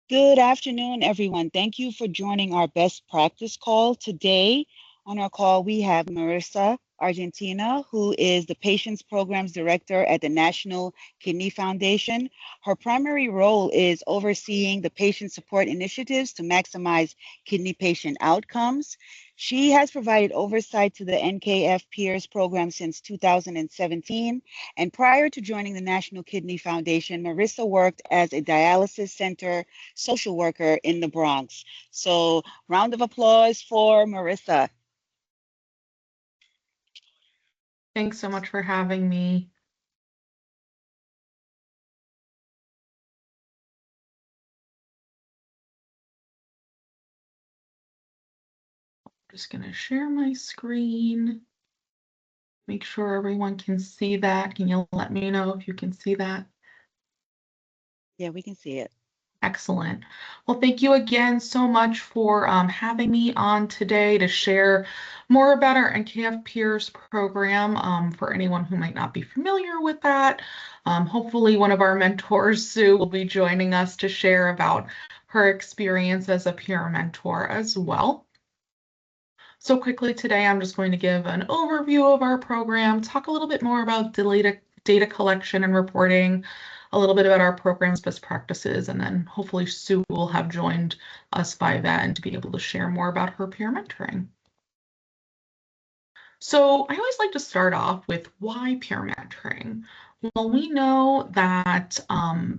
Good afternoon, everyone. Thank you for joining our best practice call. Today on our call, we have Marissa Argentina, who is the Patients Programs Director at the National Kidney Foundation. Her primary role is overseeing the patient support initiatives to maximize kidney patient outcomes. She has provided oversight to the NKF Peers program since 2017. And prior to joining the National Kidney Foundation, Marissa worked as a dialysis center social worker in the Bronx. So round of applause for Marissa. Thanks so much for having me. I'm just going to share my screen. Make sure everyone can see that. Can you let me know if you can see that? Yeah, we can see it. Excellent. Well, thank you again so much for having me on today to share more about our NKF Peers program. For anyone who might not be familiar with that, hopefully one of our mentors, Sue, will be joining us to share about her experience as a peer mentor as well. So quickly today, I'm just going to give an overview of our program, talk a little bit more about data collection and reporting, a little bit about our program's best practices, and then hopefully Sue will have joined us by then to be able to share more about her peer mentoring. So I always like to start off with why peer mentoring? Well, we know that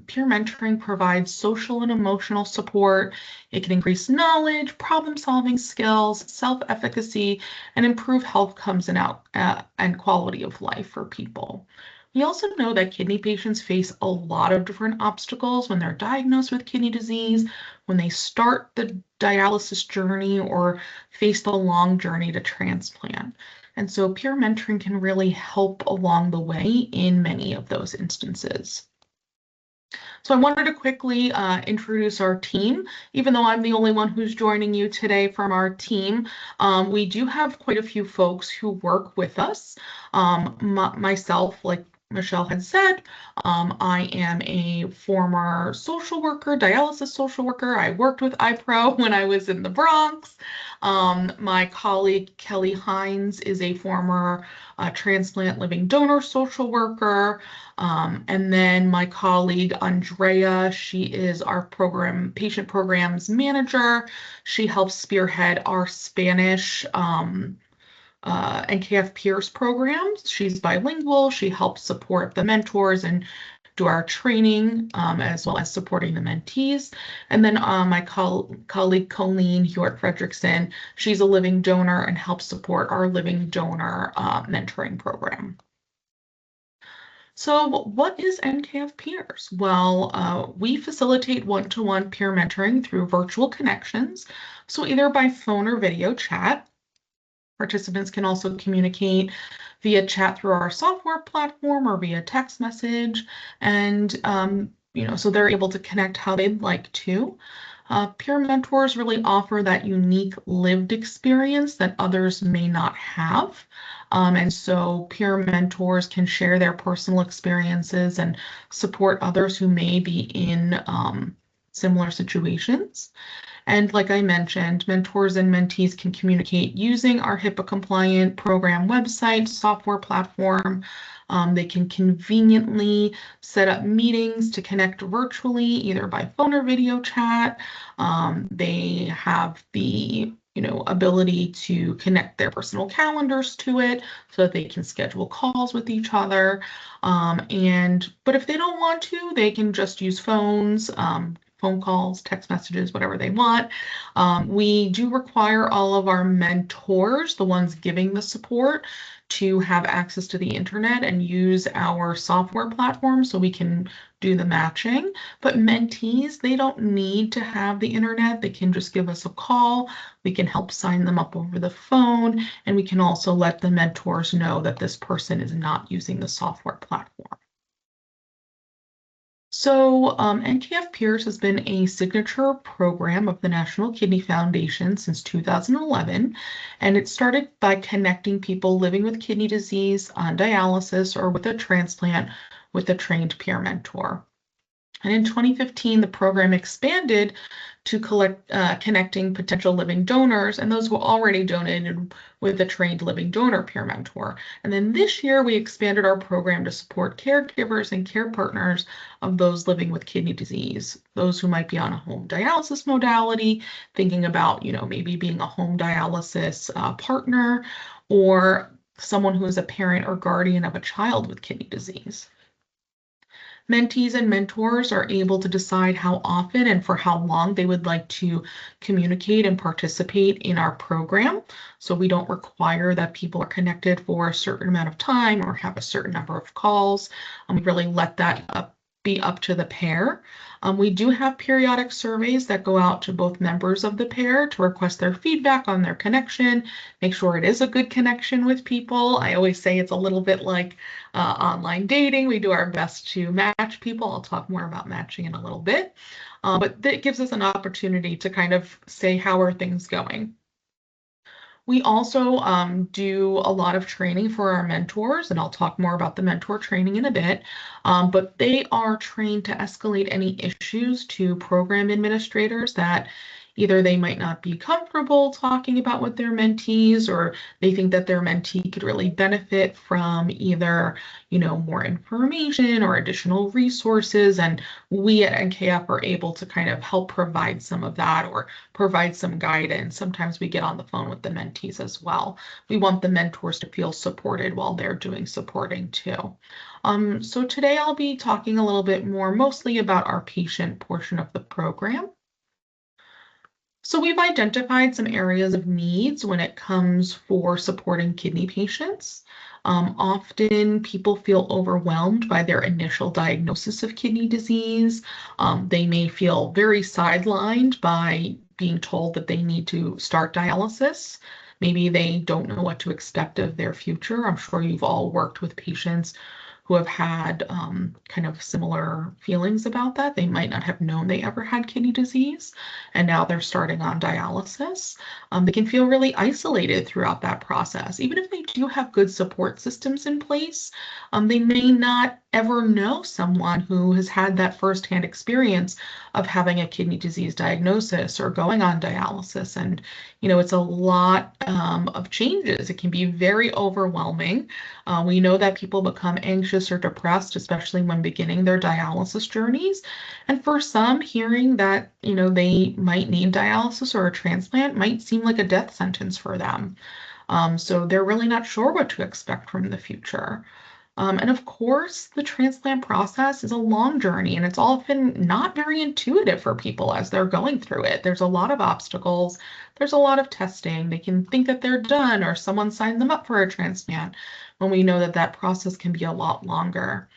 peer mentoring provides social and emotional support. It can increase knowledge, problem-solving skills, self-efficacy, and improve health outcomes and quality of life for people. We also know that kidney patients face a lot of different obstacles when they're diagnosed with kidney disease, when they start the dialysis journey, or face the long journey to transplant. And so peer mentoring can really help along the way in many of those instances. So I wanted to quickly introduce our team. Even though I'm the only one who's joining you today from our team, we do have quite a few folks who work with us. Myself, like Michelle had said, I am a former social worker, dialysis social worker. I worked with IPRO when I was in the Bronx. My colleague, Kelly Hines, is a former transplant living donor social worker. And then my colleague, Andrea, she is our patient programs manager. She helps spearhead our Spanish NKF Peers programs. She's bilingual. She helps support the mentors and do our training, as well as supporting the mentees. And then my colleague Colleen Hewitt-Fredrickson, she's a living donor and helps support our living donor mentoring program. So what is NKF Peers? Well, we facilitate one-to-one peer mentoring through virtual connections, so either by phone or video chat. Participants can also communicate via chat through our software platform or via text message, and so they're able to connect how they'd like to. Peer mentors really offer that unique lived experience that others may not have. And so peer mentors can share their personal experiences and support others who may be in similar situations. And like I mentioned, mentors and mentees can communicate using our HIPAA-compliant program website, software platform. They can conveniently set up meetings to connect virtually, either by phone or video chat. They have the ability to connect their personal calendars to it so that they can schedule calls with each other. But if they don't want to, they can just use phones, phone calls, text messages, whatever they want. We do require all of our mentors, the ones giving the support, to have access to the internet and use our software platform so we can do the matching. But mentees, they don't need to have the internet. They can just give us a call. We can help sign them up over the phone, and we can also let the mentors know that this person is not using the software platform. So NKF Peers has been a signature program of the National Kidney Foundation since 2011, and it started by connecting people living with kidney disease on dialysis or with a transplant with a trained peer mentor. And in 2015, the program expanded to connecting potential living donors, and those were already donated with a trained living donor peer mentor. And then this year, we expanded our program to support caregivers and care partners of those living with kidney disease, those who might be on a home dialysis modality, thinking about, maybe being a home dialysis partner, or someone who is a parent or guardian of a child with kidney disease. Mentees and mentors are able to decide how often and for how long they would like to communicate and participate in our program. So we don't require that people are connected for a certain amount of time or have a certain number of calls. We really let that be up to the pair. We do have periodic surveys that go out to both members of the pair to request their feedback on their connection, make sure it is a good connection with people. I always say it's a little bit like online dating. We do our best to match people. I'll talk more about matching in a little bit, but that gives us an opportunity to kind of say, how are things going? We also do a lot of training for our mentors, and I'll talk more about the mentor training in a bit, but they are trained to escalate any issues to program administrators that either they might not be comfortable talking about with their mentees, or they think that their mentee could really benefit from either, more information or additional resources. And we at NKF are able to kind of help provide some of that or provide some guidance. Sometimes we get on the phone with the mentees as well. We want the mentors to feel supported while they're doing supporting too. So today I'll be talking a little bit more mostly about our patient portion of the program. So we've identified some areas of needs when it comes for supporting kidney patients. Often people feel overwhelmed by their initial diagnosis of kidney disease. They may feel very sidelined by being told that they need to start dialysis. Maybe they don't know what to expect of their future. I'm sure you've all worked with patients who have had kind of similar feelings about that. They might not have known they ever had kidney disease, and now they're starting on dialysis. They can feel really isolated throughout that process. Even if they do have good support systems in place, they may not ever know someone who has had that firsthand experience of having a kidney disease diagnosis or going on dialysis. And, it's a lot of changes. It can be very overwhelming. We know that people become anxious or depressed, especially when beginning their dialysis journeys. And for some, hearing that, they might need dialysis or a transplant might seem like a death sentence for them. So they're really not sure what to expect from the future. And of course, the transplant process is a long journey, and it's often not very intuitive for people as they're going through it. There's a lot of obstacles. There's a lot of testing. They can think that they're done or someone signed them up for a transplant when we know that that process can be a lot longer.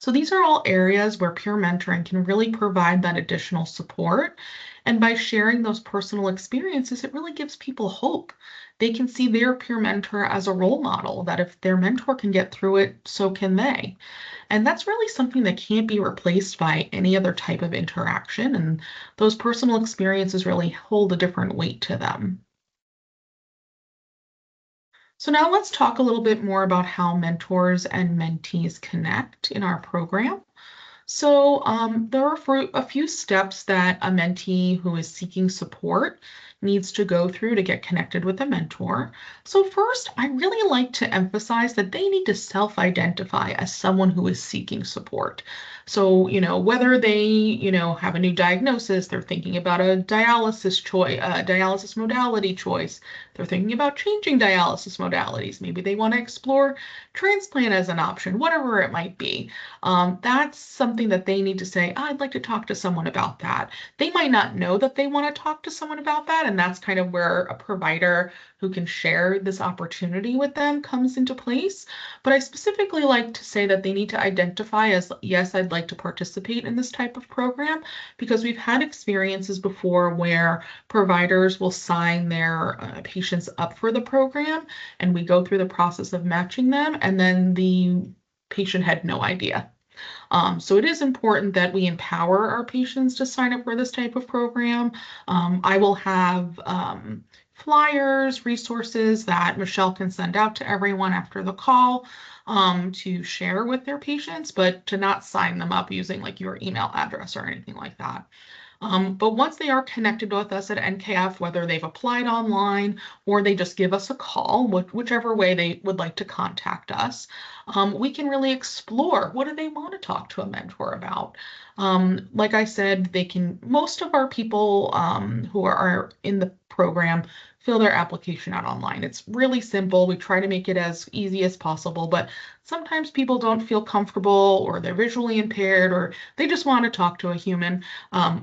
So these are all areas where peer mentoring can really provide that additional support. And by sharing those personal experiences, it really gives people hope. They can see their peer mentor as a role model, that if their mentor can get through it, so can they. And that's really something that can't be replaced by any other type of interaction. And those personal experiences really hold a different weight to them. So now let's talk a little bit more about how mentors and mentees connect in our program. So there are a few steps that a mentee who is seeking support needs to go through to get connected with a mentor. So first, I really like to emphasize that they need to self-identify as someone who is seeking support. So, whether they, have a new diagnosis, they're thinking about a dialysis choice, dialysis modality choice, they're thinking about changing dialysis modalities. Maybe they want to explore transplant as an option, whatever it might be. That's something that they need to say, I'd like to talk to someone about that. They might not know that they want to talk to someone about that, and that's kind of where a provider who can share this opportunity with them comes into place. But I specifically like to say that they need to identify as, yes, I'd like to participate in this type of program, because we've had experiences before where providers will sign their patients up for the program, and we go through the process of matching them, and then the patient had no idea. So it is important that we empower our patients to sign up for this type of program. I will have flyers, resources that Michelle can send out to everyone after the call to share with their patients, but to not sign them up using like your email address or anything like that. But once they are connected with us at NKF, whether they've applied online or they just give us a call, whichever way they would like to contact us, we can really explore what do they want to talk to a mentor about. Like I said, most of our people who are in the program fill their application out online. It's really simple. We try to make it as easy as possible, but sometimes people don't feel comfortable or they're visually impaired or they just want to talk to a human.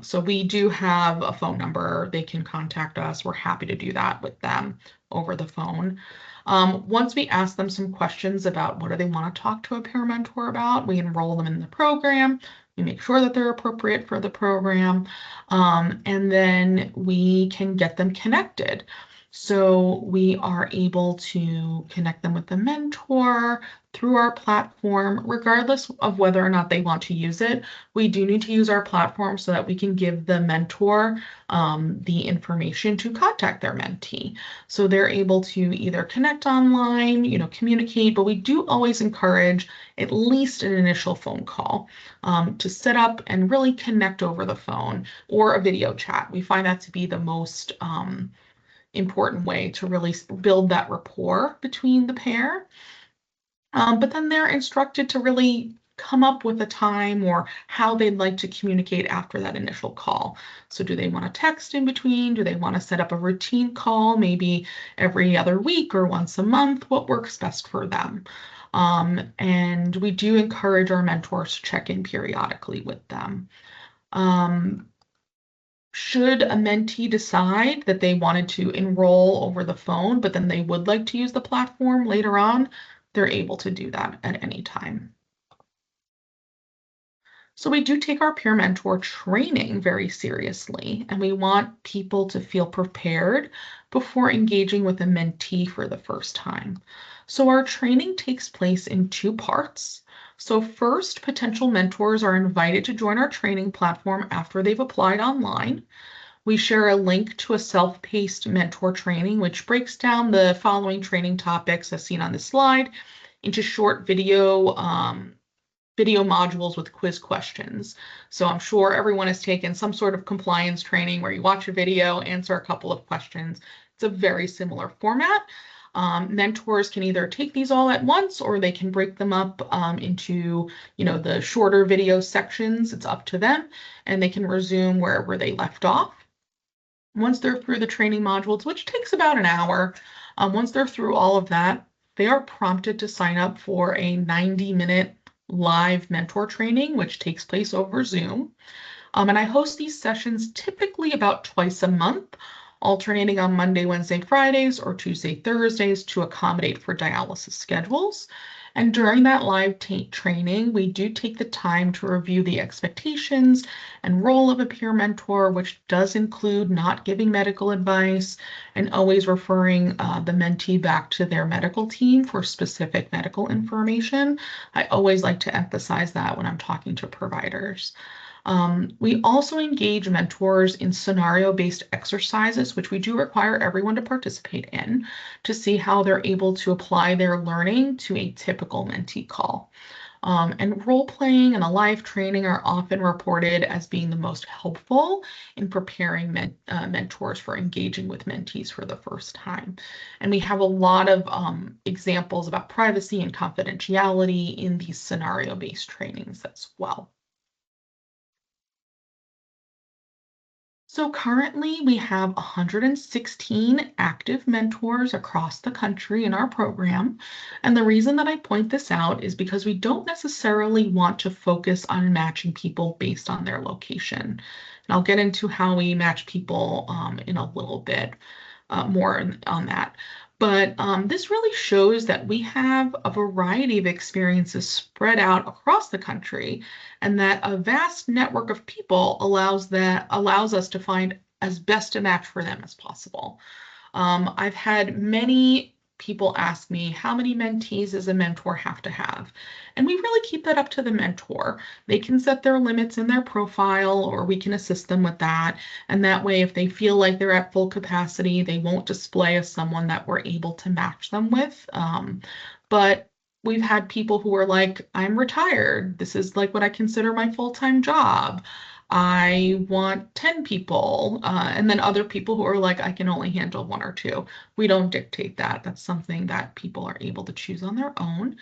So we do have a phone number. They can contact us. We're happy to do that with them over the phone. Once we ask them some questions about what do they want to talk to a peer mentor about, we enroll them in the program. We make sure that they're appropriate for the program, and then we can get them connected. So we are able to connect them with the mentor through our platform, regardless of whether or not they want to use it. We do need to use our platform so that we can give the mentor the information to contact their mentee. So they're able to either connect online, communicate, but we do always encourage at least an initial phone call to set up and really connect over the phone or a video chat. We find that to be the most important way to really build that rapport between the pair. But then they're instructed to really come up with a time or how they'd like to communicate after that initial call. So do they want to text in between? Do they want to set up a routine call, maybe every other week or once a month? What works best for them? And we do encourage our mentors to check in periodically with them. Should a mentee decide that they wanted to enroll over the phone, but then they would like to use the platform later on, they're able to do that at any time. So we do take our peer mentor training very seriously, and we want people to feel prepared before engaging with a mentee for the first time. So our training takes place in 2 parts. So first, potential mentors are invited to join our training platform after they've applied online. We share a link to a self-paced mentor training, which breaks down the following training topics as seen on this slide into short video modules with quiz questions. So I'm sure everyone has taken some sort of compliance training where you watch a video, answer a couple of questions. It's a very similar format. Mentors can either take these all at once or they can break them up into, the shorter video sections. It's up to them, and they can resume wherever they left off. Once they're through the training modules, which takes about an hour, once they're through all of that, they are prompted to sign up for a 90-minute live mentor training, which takes place over Zoom. And I host these sessions typically about twice a month, alternating on Monday, Wednesday, Fridays, or Tuesday, Thursdays to accommodate for dialysis schedules. And during that live training, we do take the time to review the expectations and role of a peer mentor, which does include not giving medical advice and always referring the mentee back to their medical team for specific medical information. I always like to emphasize that when I'm talking to providers. We also engage mentors in scenario-based exercises, which we do require everyone to participate in, to see how they're able to apply their learning to a typical mentee call. And role-playing and a live training are often reported as being the most helpful in preparing mentors for engaging with mentees for the first time. And we have a lot of examples about privacy and confidentiality in these scenario-based trainings as well. So currently we have 116 active mentors across the country in our program. And the reason that I point this out is because we don't necessarily want to focus on matching people based on their location. And I'll get into how we match people in a little bit more on that. But this really shows that we have a variety of experiences spread out across the country, and that a vast network of people allows us to find as best a match for them as possible. I've had many people ask me, how many mentees does a mentor have to have? And we really keep that up to the mentor. They can set their limits in their profile, or we can assist them with that. And that way, if they feel like they're at full capacity, they won't display as someone that we're able to match them with. But we've had people who are like, I'm retired. This is like what I consider my full-time job. I want 10 people. And then other people who are like, I can only handle 1 or 2. We don't dictate that. That's something that people are able to choose on their own.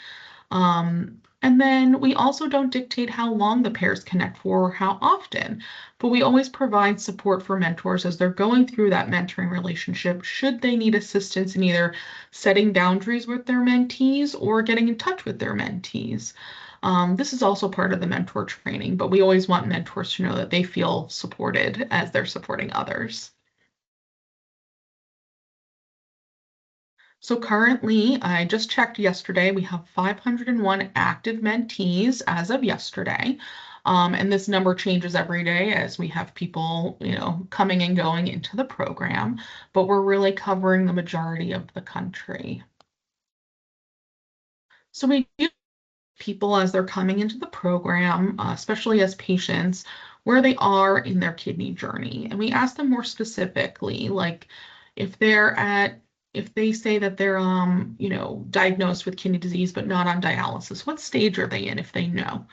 And then we also don't dictate how long the pairs connect for or how often, but we always provide support for mentors as they're going through that mentoring relationship, should they need assistance in either setting boundaries with their mentees or getting in touch with their mentees. This is also part of the mentor training, but we always want mentors to know that they feel supported as they're supporting others. So currently, I just checked yesterday, we have 501 active mentees as of yesterday. And this number changes every day as we have people, coming and going into the program, but we're really covering the majority of the country. So we do people as they're coming into the program, especially as patients, where they are in their kidney journey. And we ask them more specifically, like if they say that they're diagnosed with kidney disease but not on dialysis, what stage are they in if they know?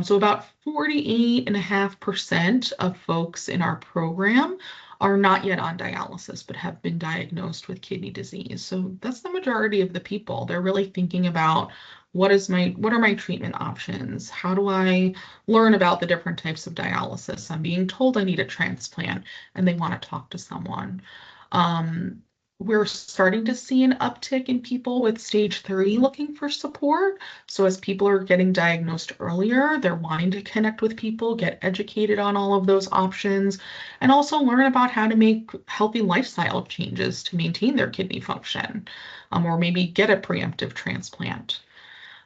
So about 48.5% of folks in our program are not yet on dialysis but have been diagnosed with kidney disease. So that's the majority of the people. They're really thinking about what are my treatment options? How do I learn about the different types of dialysis? I'm being told I need a transplant and they want to talk to someone. We're starting to see an uptick in people with stage 3 looking for support. So as people are getting diagnosed earlier, they're wanting to connect with people, get educated on all of those options, and also learn about how to make healthy lifestyle changes to maintain their kidney function, or maybe get a preemptive transplant.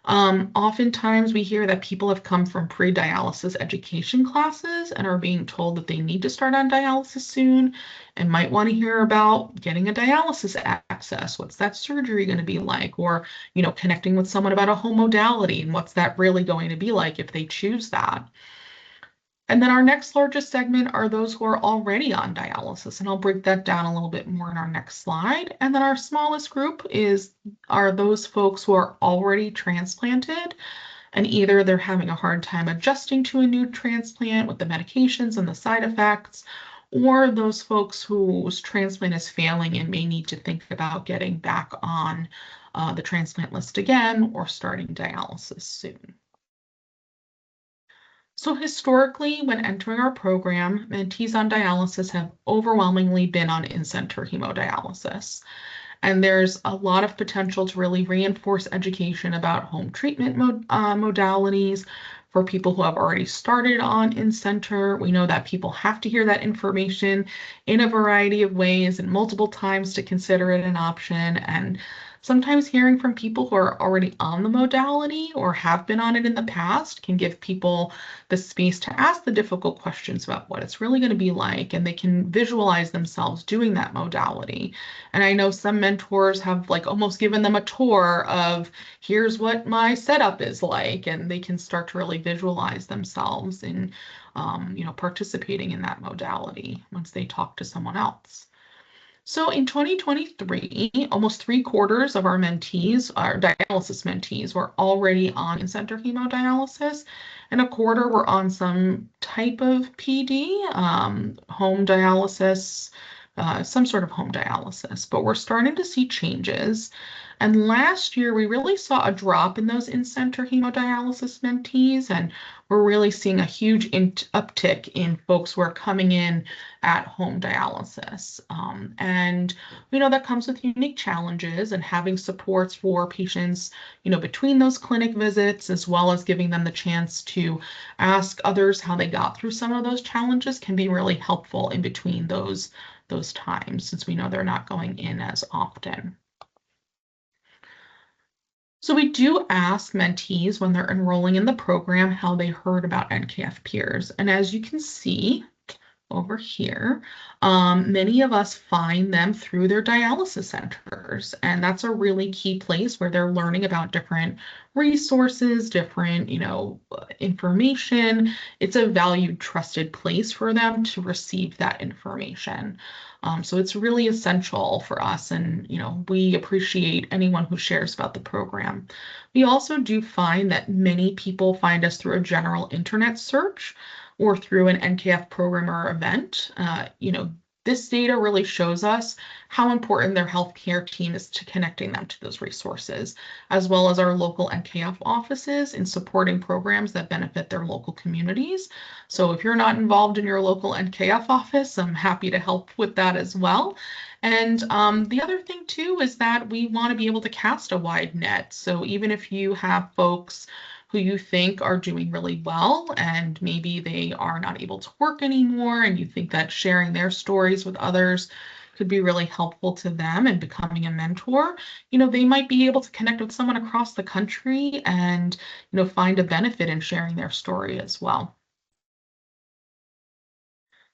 Oftentimes we hear that people have come from pre-dialysis education classes and are being told that they need to start on dialysis soon and might want to hear about getting a dialysis access. What's that surgery going to be like? Or, connecting with someone about a home modality and what's that really going to be like if they choose that. And then our next largest segment are those who are already on dialysis, and I'll break that down a little bit more in our next slide. And then our smallest group are those folks who are already transplanted, and either they're having a hard time adjusting to a new transplant with the medications and the side effects, or those folks whose transplant is failing and may need to think about getting back on the transplant list again or starting dialysis soon. So historically, when entering our program, mentees on dialysis have overwhelmingly been on in-center hemodialysis. And there's a lot of potential to really reinforce education about home treatment modalities for people who have already started on in-center. We know that people have to hear that information in a variety of ways and multiple times to consider it an option. And sometimes hearing from people who are already on the modality or have been on it in the past can give people the space to ask the difficult questions about what it's really going to be like, and they can visualize themselves doing that modality. And I know some mentors have almost given them a tour of here's what my setup is like, and they can start to really visualize themselves in participating in that modality once they talk to someone else. So in 2023, almost 3/4 of our mentees, our dialysis mentees, were already on in-center hemodialysis, and 1/4 were on some type of PD, home dialysis, some sort of home dialysis. But we're starting to see changes. And last year, we really saw a drop in those in-center hemodialysis mentees, and we're really seeing a huge uptick in folks who are coming in at home dialysis. And we know that comes with unique challenges, and having supports for patients, between those clinic visits, as well as giving them the chance to ask others how they got through some of those challenges, can be really helpful in between those times, since we know they're not going in as often. So we do ask mentees when they're enrolling in the program how they heard about NKF peers. And as you can see, over here, many of us find them through their dialysis centers. And that's a really key place where they're learning about different resources, different, information. It's a valued, trusted place for them to receive that information. So it's really essential for us, and we appreciate anyone who shares about the program. We also do find that many people find us through a general internet search or through an NKF program or event. This data really shows us how important their healthcare team is to connecting them to those resources, as well as our local NKF offices in supporting programs that benefit their local communities. So if you're not involved in your local NKF office, I'm happy to help with that as well. And the other thing too is that we want to be able to cast a wide net. So even if you have folks who you think are doing really well and maybe they are not able to work anymore, and you think that sharing their stories with others could be really helpful to them and becoming a mentor, they might be able to connect with someone across the country and, find a benefit in sharing their story as well.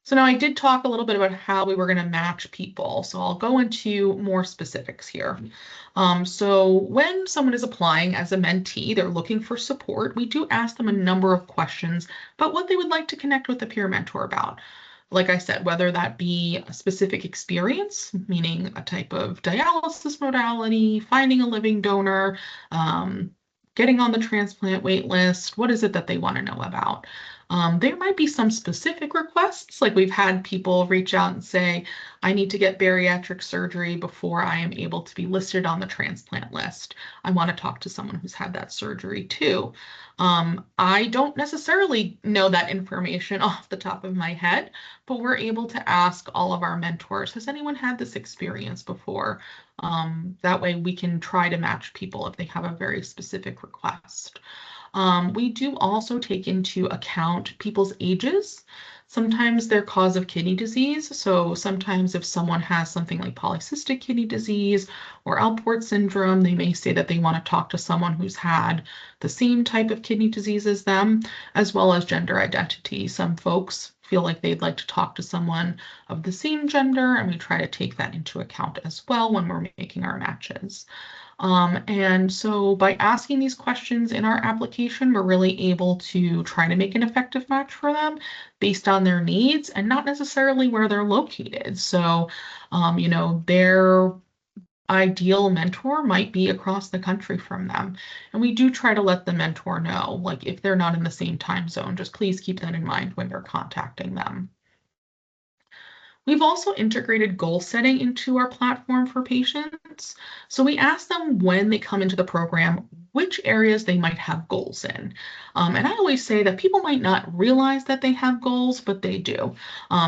So now I did talk a little bit about how we were going to match people. So I'll go into more specifics here. So when someone is applying as a mentee, they're looking for support, we do ask them a number of questions about what they would like to connect with a peer mentor about. Like I said, whether that be a specific experience, meaning a type of dialysis modality, finding a living donor, getting on the transplant wait list, what is it that they want to know about? There might be some specific requests, like we've had people reach out and say, I need to get bariatric surgery before I am able to be listed on the transplant list. I want to talk to someone who's had that surgery too. I don't necessarily know that information off the top of my head, but we're able to ask all of our mentors, has anyone had this experience before? That way we can try to match people if they have a very specific request. We do also take into account people's ages, sometimes their cause of kidney disease. So sometimes if someone has something like polycystic kidney disease or Alport syndrome, they may say that they want to talk to someone who's had the same type of kidney disease as them, as well as gender identity. Some folks feel like they'd like to talk to someone of the same gender, and we try to take that into account as well when we're making our matches. And so by asking these questions in our application, we're really able to try to make an effective match for them based on their needs and not necessarily where they're located. So, their ideal mentor might be across the country from them. And we do try to let the mentor know, like if they're not in the same time zone, just please keep that in mind when you're contacting them. We've also integrated goal setting into our platform for patients. So we ask them when they come into the program, which areas they might have goals in. And I always say that people might not realize that they have goals, but they do.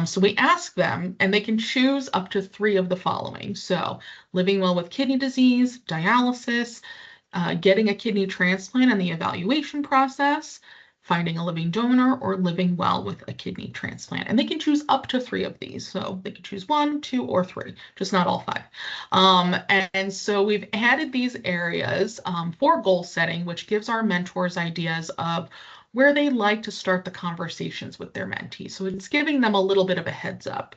So we ask them, and they can choose up to 3 of the following. So living well with kidney disease, dialysis, getting a kidney transplant and the evaluation process, finding a living donor, or living well with a kidney transplant. And they can choose up to 3 of these. So they can choose 1, 2, or 3, just not all 5. And so we've added these areas for goal setting, which gives our mentors ideas of where they like to start the conversations with their mentees. So it's giving them a little bit of a heads up.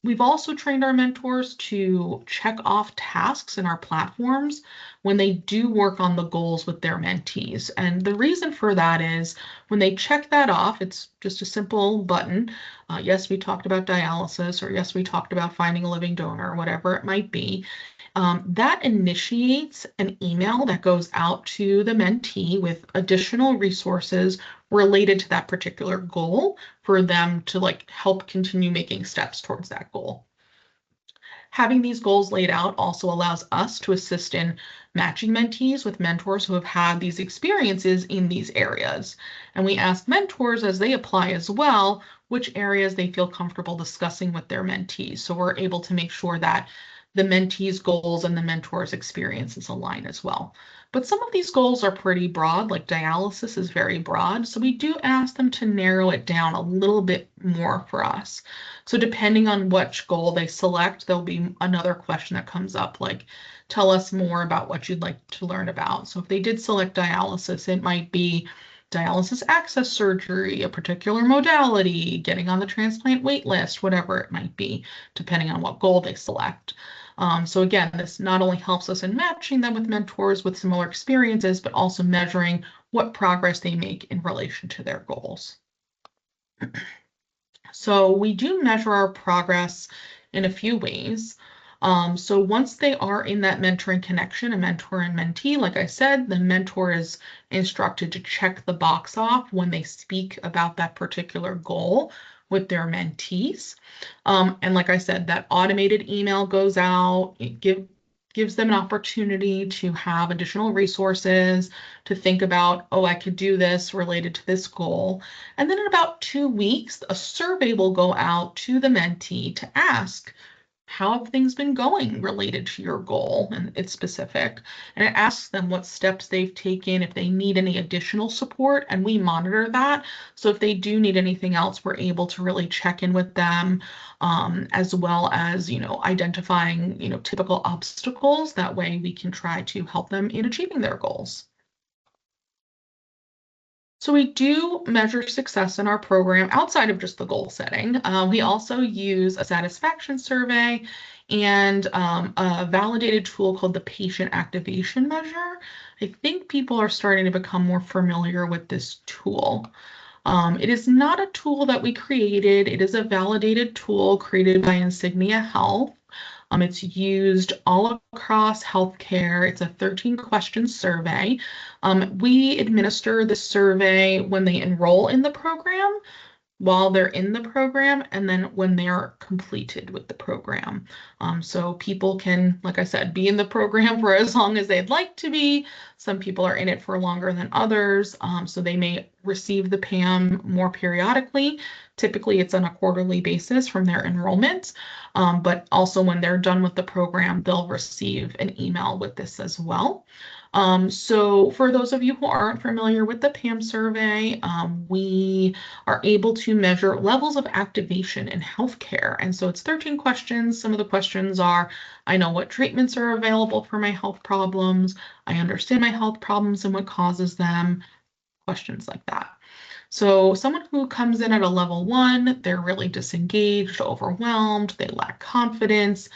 We've also trained our mentors to check off tasks in our platforms when they do work on the goals with their mentees. And the reason for that is when they check that off, it's just a simple button. Yes, we talked about dialysis, or yes, we talked about finding a living donor, or whatever it might be. That initiates an email that goes out to the mentee with additional resources related to that particular goal for them to help continue making steps towards that goal. Having these goals laid out also allows us to assist in matching mentees with mentors who have had these experiences in these areas. And we ask mentors as they apply as well, which areas they feel comfortable discussing with their mentees. So we're able to make sure that the mentee's goals and the mentor's experiences align as well. But some of these goals are pretty broad, like dialysis is very broad. So we do ask them to narrow it down a little bit more for us. So depending on which goal they select, there'll be another question that comes up, like, tell us more about what you'd like to learn about. So if they did select dialysis, it might be, dialysis access surgery, a particular modality, getting on the transplant wait list, whatever it might be, depending on what goal they select. So again, this not only helps us in matching them with mentors with similar experiences, but also measuring what progress they make in relation to their goals. So we do measure our progress in a few ways. So once they are in that mentoring connection, a mentor and mentee, like I said, the mentor is instructed to check the box off when they speak about that particular goal with their mentees. And like I said, that automated email goes out. It gives them an opportunity to have additional resources to think about, oh, I could do this related to this goal. And then in about 2 weeks, a survey will go out to the mentee to ask, how have things been going related to your goal? And it's specific. And it asks them what steps they've taken, if they need any additional support, and we monitor that. So if they do need anything else, we're able to really check in with them, as well as, identifying, typical obstacles. That way we can try to help them in achieving their goals. So we do measure success in our program outside of just the goal setting. We also use a satisfaction survey and a validated tool called the patient activation measure. I think people are starting to become more familiar with this tool. It is not a tool that we created. It is a validated tool created by Insignia Health. It's used all across healthcare. It's a 13-question survey. We administer the survey when they enroll in the program, while they're in the program, and then when they're completed with the program. So people can, like I said, be in the program for as long as they'd like to be. Some people are in it for longer than others, so they may receive the PAM more periodically. Typically, it's on a quarterly basis from their enrollment, but also when they're done with the program, they'll receive an email with this as well. So for those of you who aren't familiar with the PAM survey, we are able to measure levels of activation in healthcare. And so it's 13 questions. Some of the questions are, I know what treatments are available for my health problems. I understand my health problems and what causes them. Questions like that. So someone who comes in at a level 1, they're really disengaged, overwhelmed, they lack confidence.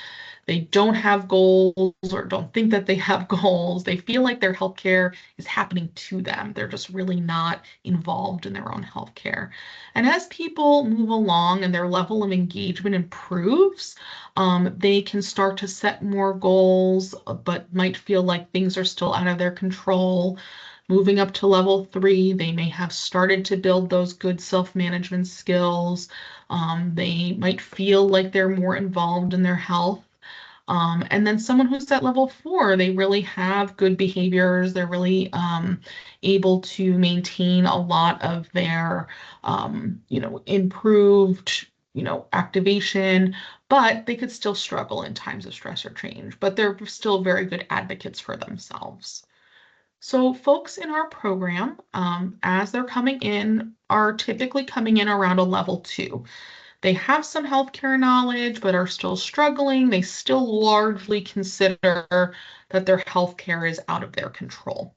They don't have goals or don't think that they have goals. They feel like their healthcare is happening to them. They're just really not involved in their own healthcare. And as people move along and their level of engagement improves, they can start to set more goals, but might feel like things are still out of their control. Moving up to level 3, they may have started to build those good self-management skills. They might feel like they're more involved in their health. And then someone who's at level 4, they really have good behaviors. They're really able to maintain a lot of their, improved, activation, but they could still struggle in times of stress or change, but they're still very good advocates for themselves. So folks in our program, as they're coming in, are typically coming in around a level 2. They have some healthcare knowledge, but are still struggling. They still largely consider that their healthcare is out of their control.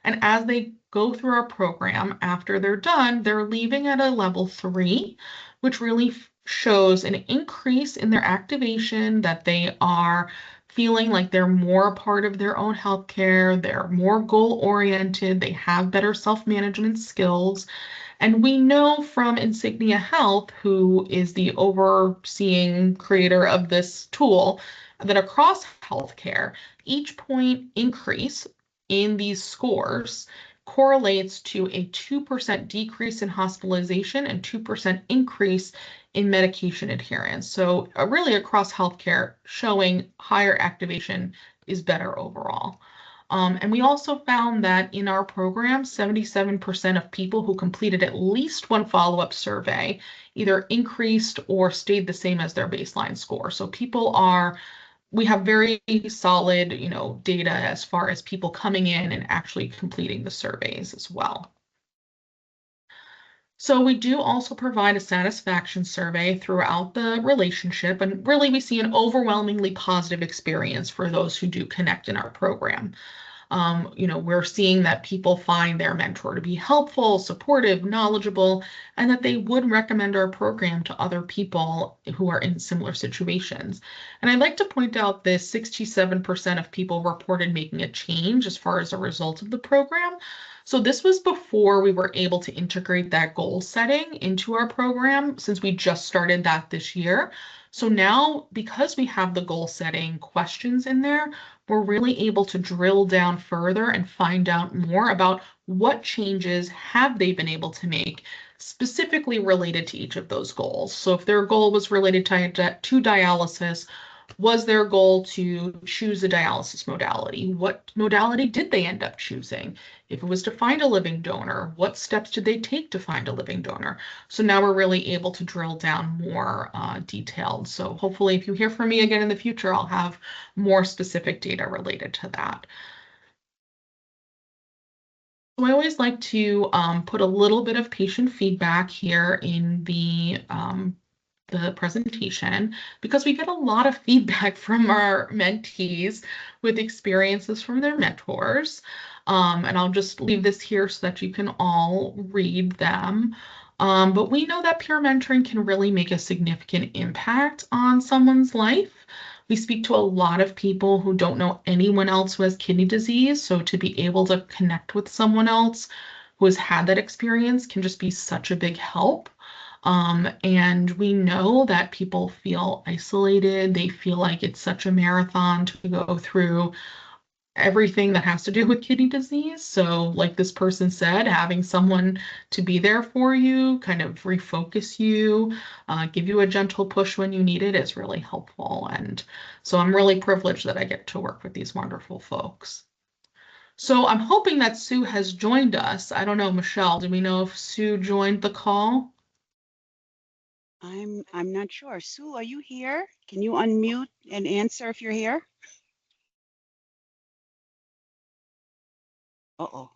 And as they go through our program, after they're done, they're leaving at a level 3, which really shows an increase in their activation, that they are feeling like they're more a part of their own healthcare, they're more goal-oriented, they have better self-management skills. And we know from Insignia Health, who is the overseeing creator of this tool, that across healthcare, each point increase in these scores correlates to a 2% decrease in hospitalization and 2% increase in medication adherence. So really across healthcare, showing higher activation is better overall. And we also found that in our program, 77% of people who completed at least one follow-up survey either increased or stayed the same as their baseline score. So we have very solid, data as far as people coming in and actually completing the surveys as well. So we do also provide a satisfaction survey throughout the relationship, and really we see an overwhelmingly positive experience for those who do connect in our program. We're seeing that people find their mentor to be helpful, supportive, knowledgeable, and that they would recommend our program to other people who are in similar situations. And I'd like to point out this 67% of people reported making a change as far as a result of the program. So this was before we were able to integrate that goal setting into our program, since we just started that this year. So now, because we have the goal setting questions in there, we're really able to drill down further and find out more about what changes have they been able to make specifically related to each of those goals. So if their goal was related to dialysis, was their goal to choose a dialysis modality? What modality did they end up choosing? If it was to find a living donor, what steps did they take to find a living donor? So now we're really able to drill down more detailed. So hopefully if you hear from me again in the future, I'll have more specific data related to that. So I always like to put a little bit of patient feedback here in the presentation, because we get a lot of feedback from our mentees with experiences from their mentors. And I'll just leave this here so that you can all read them. But we know that peer mentoring can really make a significant impact on someone's life. We speak to a lot of people who don't know anyone else who has kidney disease, so to be able to connect with someone else who has had that experience can just be such a big help. And we know that people feel isolated. They feel like it's such a marathon to go through everything that has to do with kidney disease. So like this person said, having someone to be there for you, kind of refocus you, give you a gentle push when you need it is really helpful. And so I'm really privileged that I get to work with these wonderful folks. So I'm hoping that Sue has joined us. I don't know, Michelle, do we know if Sue joined the call? I'm not sure. Sue, are you here? Can you unmute and answer if you're here? Uh-oh.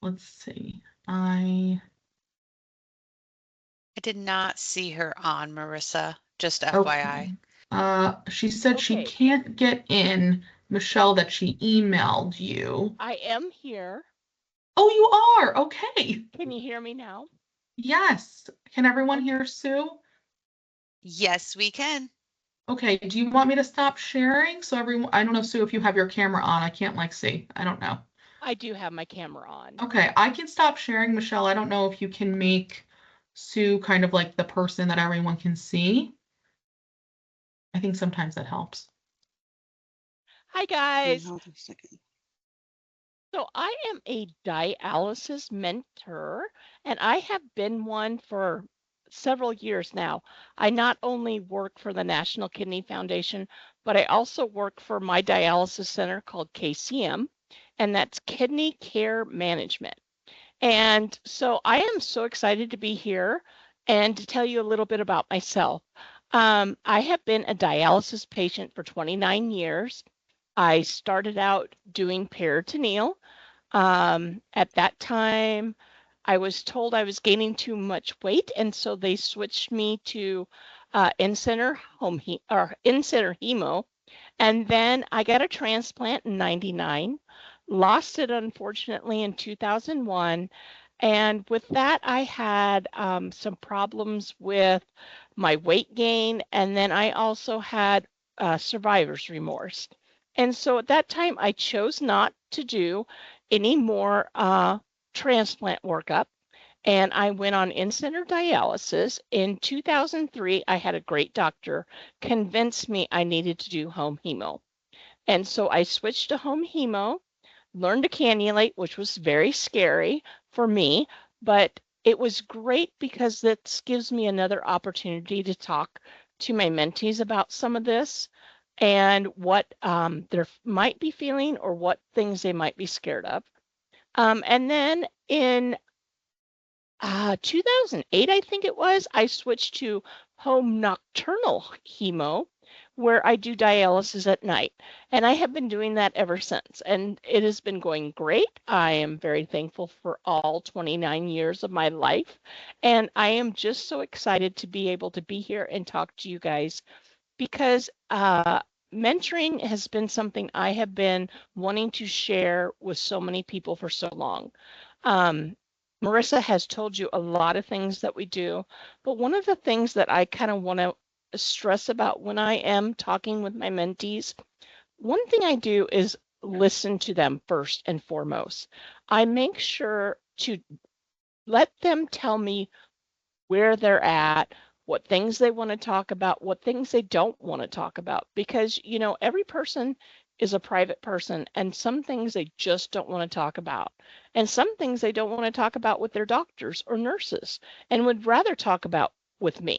Let's see. I did not see her on, Marissa, just FYI. Okay. She said she can't get in, Michelle, that she emailed you. I am here. Oh, you are? Okay. Can you hear me now? Yes. Can everyone hear Sue? Yes, we can. Okay. Do you want me to stop sharing? So everyone, I don't know, Sue, if you have your camera on. I can't see. I don't know. I do have my camera on. Okay. I can stop sharing, Michelle. I don't know if you can make Sue kind of like the person that everyone can see. I think sometimes that helps. Hi, guys. Hold on a second. So I am a dialysis mentor, and I have been one for several years now. I not only work for the National Kidney Foundation, but I also work for my dialysis center called KCM, and that's Kidney Care Management. And so I am so excited to be here and to tell you a little bit about myself. I have been a dialysis patient for 29 years. I started out doing peritoneal. At that time, I was told I was gaining too much weight, and so they switched me to in-center in-center hemo. And then I got a transplant in 99, lost it unfortunately in 2001. And with that, I had some problems with my weight gain. And then I also had survivor's remorse. And so at that time, I chose not to do any more transplant workup. And I went on in-center dialysis. In 2003, I had a great doctor convince me I needed to do home hemo. And so I switched to home hemo, learned to cannulate, which was very scary for me, but it was great because this gives me another opportunity to talk to my mentees about some of this and what they might be feeling or what things they might be scared of. And then in 2008, I think it was, I switched to home nocturnal hemo, where I do dialysis at night. And I have been doing that ever since. And it has been going great. I am very thankful for all 29 years of my life. And I am just so excited to be able to be here and talk to you guys because mentoring has been something I have been wanting to share with so many people for so long. Marissa has told you a lot of things that we do, but one of the things that I kind of want to stress about when I am talking with my mentees, one thing I do is listen to them first and foremost. I make sure to let them tell me where they're at, what things they want to talk about, what things they don't want to talk about. Because, every person is a private person, and some things they just don't want to talk about. And some things they don't want to talk about with their doctors or nurses and would rather talk about with me.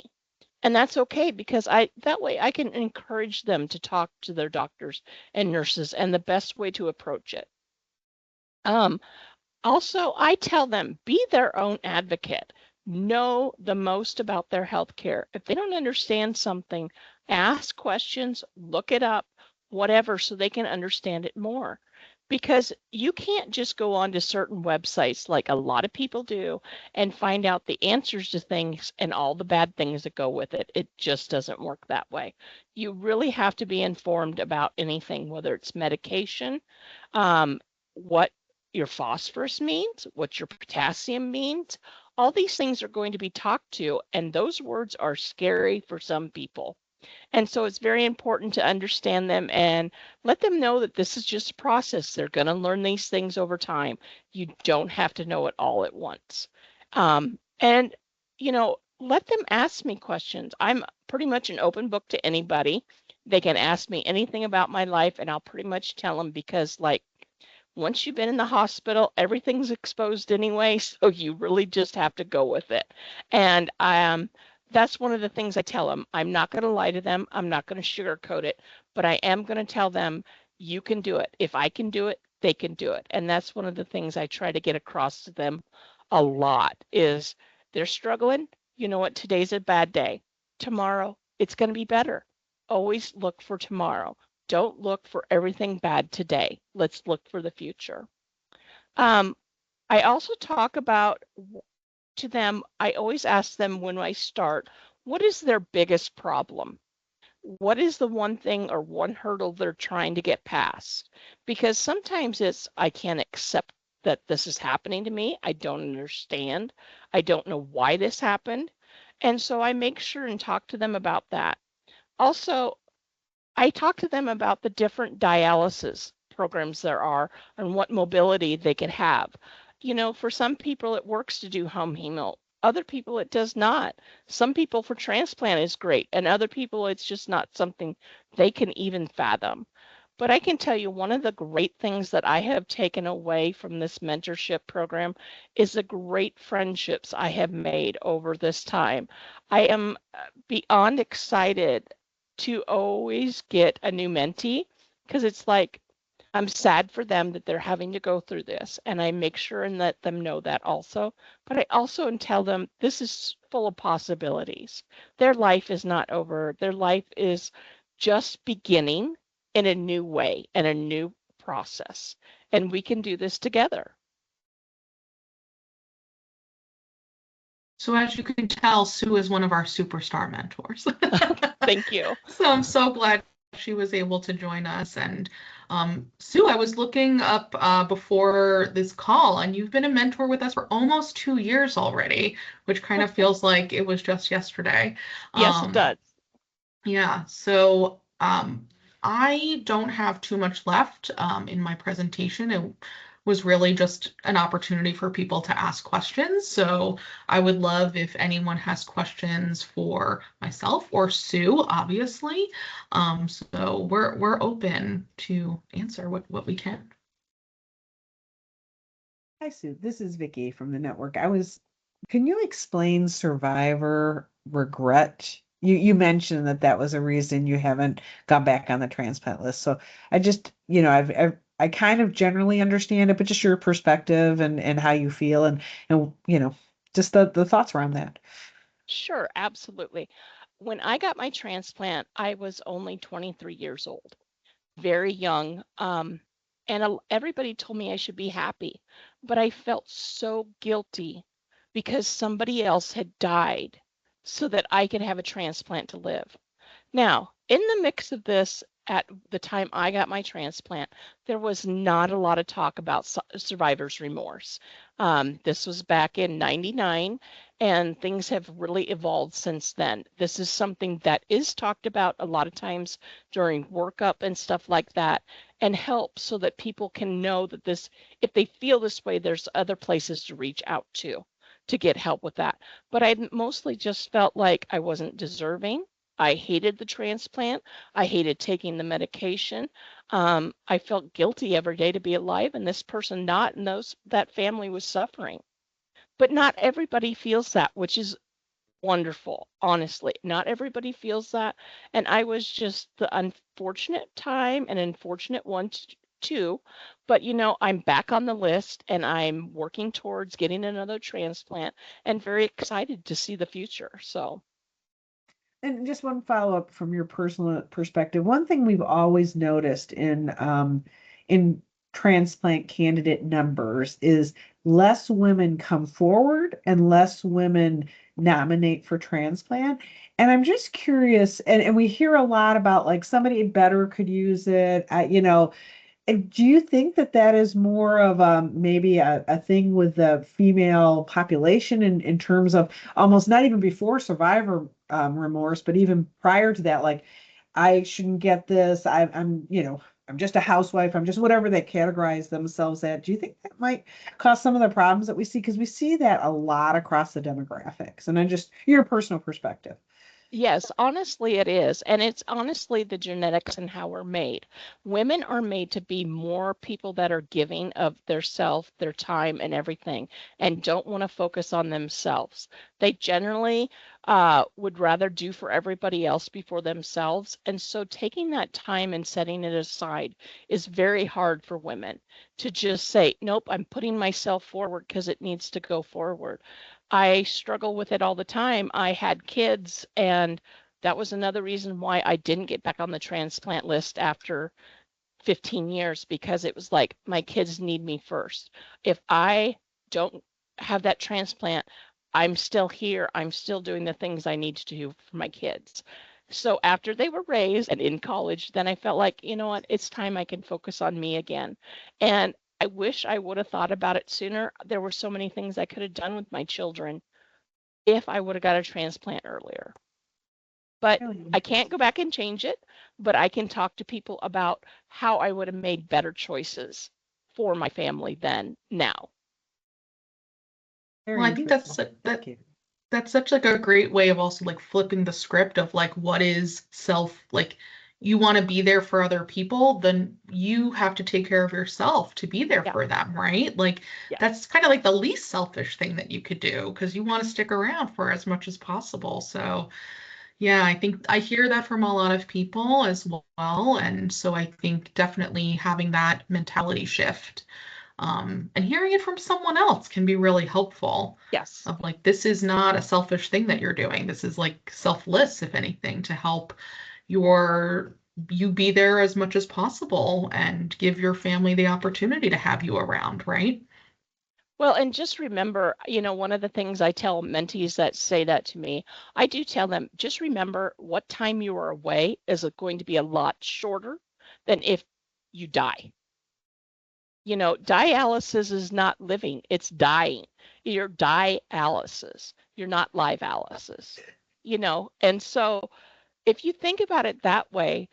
And that's okay because that way I can encourage them to talk to their doctors and nurses and the best way to approach it. Also, I tell them, be their own advocate. Know the most about their health care. If they don't understand something, ask questions, look it up, whatever, so they can understand it more. Because you can't just go on to certain websites like a lot of people do and find out the answers to things and all the bad things that go with it. It just doesn't work that way. You really have to be informed about anything, whether it's medication, what your phosphorus means, what your potassium means. All these things are going to be talked to, and those words are scary for some people. And so it's very important to understand them and let them know that this is just a process. They're going to learn these things over time. You don't have to know it all at once. And, let them ask me questions. I'm pretty much an open book to anybody. They can ask me anything about my life, and I'll pretty much tell them because, once you've been in the hospital, everything's exposed anyway, so you really just have to go with it. And that's one of the things I tell them. I'm not going to lie to them. I'm not going to sugarcoat it, but I am going to tell them you can do it. If I can do it, they can do it. And that's one of the things I try to get across to them a lot is they're struggling. You know what? Today's a bad day. Tomorrow, it's going to be better. Always look for tomorrow. Don't look for everything bad today. Let's look for the future. I also talk about to them, I always ask them when I start, what is their biggest problem? What is the one thing or one hurdle they're trying to get past? Because sometimes it's, I can't accept that this is happening to me. I don't understand. I don't know why this happened. And so I make sure and talk to them about that. Also, I talk to them about the different dialysis programs there are and what mobility they could have. For some people, it works to do home hemo. Other people, it does not. Some people for transplant is great, and other people, it's just not something they can even fathom. But I can tell you one of the great things that I have taken away from this mentorship program is the great friendships I have made over this time. I am beyond excited to always get a new mentee because it's like I'm sad for them that they're having to go through this, and I make sure and let them know that also. But I also tell them this is full of possibilities. Their life is not over. Their life is just beginning in a new way and a new process, and we can do this together. So as you can tell, Sue is one of our superstar mentors. Thank you. So I'm so glad she was able to join us. And Sue, I was looking up before this call, and you've been a mentor with us for almost 2 years already, which kind of feels like it was just yesterday. Yes, it does. Yeah, so I don't have too much left in my presentation. It was really just an opportunity for people to ask questions. So I would love if anyone has questions for myself or Sue, obviously. So we're open to answer what we can. Hi, Sue. This is Vicki from the network. Can you explain survivor regret? You mentioned that was a reason you haven't gone back on the transplant list. So I just, I kind of generally understand it, but just your perspective and how you feel and just the thoughts around that. Sure, absolutely. When I got my transplant, I was only 23 years old, very young. And everybody told me I should be happy, but I felt so guilty because somebody else had died so that I could have a transplant to live. Now, in the mix of this, at the time I got my transplant, there was not a lot of talk about survivor's remorse. This was back in '99, and things have really evolved since then. This is something that is talked about a lot of times during workup and stuff like that, and help so that people can know that this, if they feel this way, there's other places to reach out to get help with that. But I mostly just felt like I wasn't deserving. I hated the transplant. I hated taking the medication. I felt guilty every day to be alive, and this person not, and that family was suffering. But not everybody feels that, which is wonderful. Honestly, not everybody feels that, and I was just the unfortunate time and unfortunate one too. But I'm back on the list, and I'm working towards getting another transplant, and very excited to see the future. So. And just one follow-up from your personal perspective. One thing we've always noticed in transplant candidate numbers is less women come forward and less women nominate for transplant. And I'm just curious, and we hear a lot about like somebody better could use it. And do you think that that is more of maybe a thing with the female population in terms of almost not even before survivor remorse, but even prior to that, like I shouldn't get this. I'm just a housewife. I'm just whatever they categorize themselves at. Do you think that might cause some of the problems that we see? Because we see that a lot across the demographics. And just your personal perspective. Yes, honestly, it is. And it's honestly the genetics and how we're made. Women are made to be more people that are giving of their self, their time, and everything, and don't want to focus on themselves. They generally would rather do for everybody else before themselves. And so taking that time and setting it aside is very hard for women to just say, nope, I'm putting myself forward because it needs to go forward. I struggle with it all the time. I had kids, and that was another reason why I didn't get back on the transplant list after 15 years, because it was like my kids need me first. If I don't have that transplant, I'm still here. I'm still doing the things I need to do for my kids. So after they were raised and in college, then I felt like, you know what, it's time I can focus on me again. And I wish I would have thought about it sooner. There were so many things I could have done with my children if I would have got a transplant earlier. But Really? I can't go back and change it, but I can talk to people about how I would have made better choices for my family than now. Very Well, I think interesting. Thank you. that's such like a great way of also like flipping the script of like what is like you want to be there for other people, then you have to take care of yourself to be there Yeah. for them, right? Like Yeah. that's kind of like the least selfish thing that you could do because you want to stick around for as much as possible. So yeah, I think I hear that from a lot of people as well. And so I think definitely having that mentality shift and hearing it from someone else can be really helpful Yes. of like, this is not a selfish thing that you're doing. This is like selfless, if anything, to help you be there as much as possible and give your family the opportunity to have you around, right? Well, and just remember, one of the things I tell mentees that say that to me, I do tell them, just remember what time you are away is going to be a lot shorter than if you die. Dialysis is not living, it's dying. You're dialysis. You're not live alysis. And so if you think about it that way,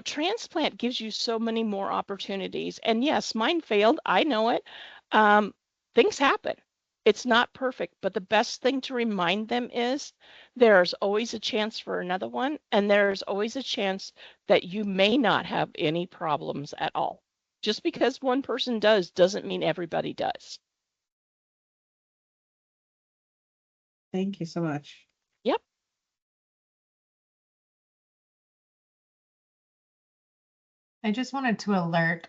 transplant gives you so many more opportunities. And yes, mine failed. I know it. Um, Things happen. It's not perfect, but the best thing to remind them is there's always a chance for another one, and there's always a chance that you may not have any problems at all. Just because one person does doesn't mean everybody does. Thank you so much. Yep. I just wanted to alert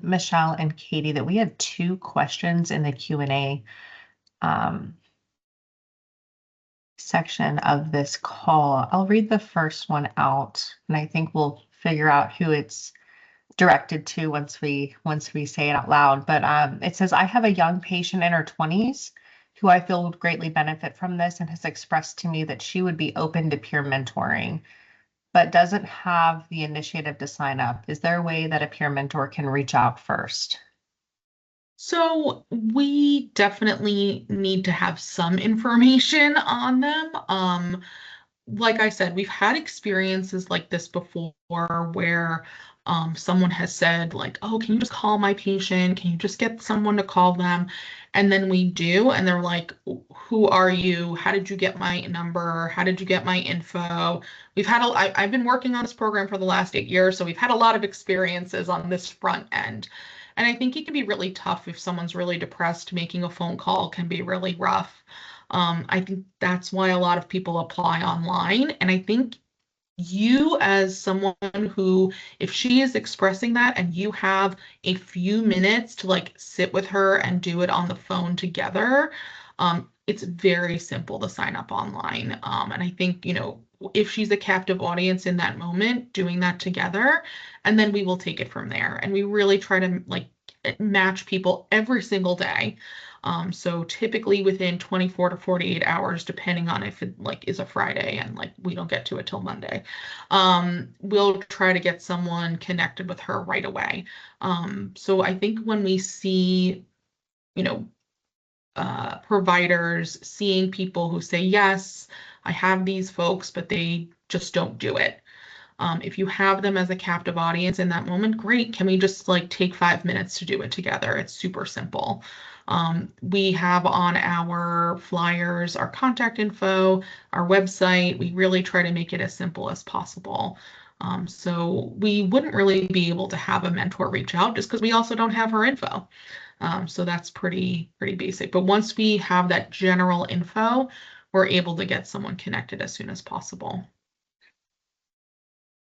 Michelle and Katie that we have 2 questions in the Q&A section of this call. I'll read the first one out, and I think we'll figure out who it's directed to once we say it out loud. But it says, I have a young patient in her 20s who I feel would greatly benefit from this and has expressed to me that she would be open to peer mentoring. but doesn't have the initiative to sign up, is there a way that a peer mentor can reach out first? So we definitely need to have some information on them. Like I said, we've had experiences like this before where someone has said like, oh, can you just call my patient? Can you just get someone to call them? And then we do, and they're like, who are you? How did you get my number? How did you get my info? I've been working on this program for the last 8 years, so we've had a lot of experiences on this front end. And I think it can be really tough if someone's really depressed. Making a phone call can be really rough. I think that's why a lot of people apply online. And I think you, as someone who, if she is expressing that and you have a few minutes to like sit with her and do it on the phone together, it's very simple to sign up online. And I think, if she's a captive audience in that moment, doing that together, and then we will take it from there. And we really try to like match people every single day. So typically within 24 to 48 hours, depending on if it like is a Friday and like we don't get to it till Monday, we'll try to get someone connected with her right away. So I think when we see, providers seeing people who say, yes, I have these folks, but they just don't do it. If you have them as a captive audience in that moment, great. Can we just like take 5 minutes to do it together? It's super simple. We have on our flyers, our contact info, our website. We really try to make it as simple as possible. So we wouldn't really be able to have a mentor reach out just because we also don't have her info. So that's pretty basic. But once we have that general info, we're able to get someone connected as soon as possible.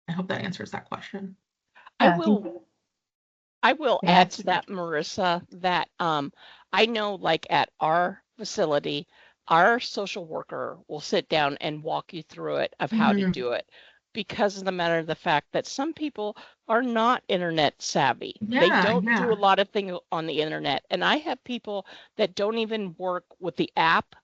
I hope that answers that question. I Yeah, will add to that, Marissa, that I know like at our facility, our social worker will sit down and walk you through it of how to do it, because of the matter of the fact that some people are not internet savvy. They don't do a lot of things on the internet. And I have people that don't even work with the app.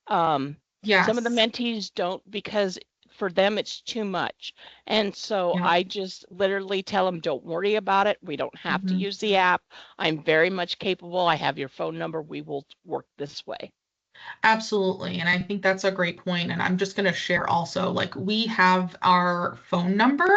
Some of the mentees don't, because for them it's too much. And so I just literally tell them, don't worry about it. We don't have to use the app. I'm very much capable. I have your phone number. We will work this way. Absolutely. And I think that's a great point. And I'm just going to share also, like, we have our phone number,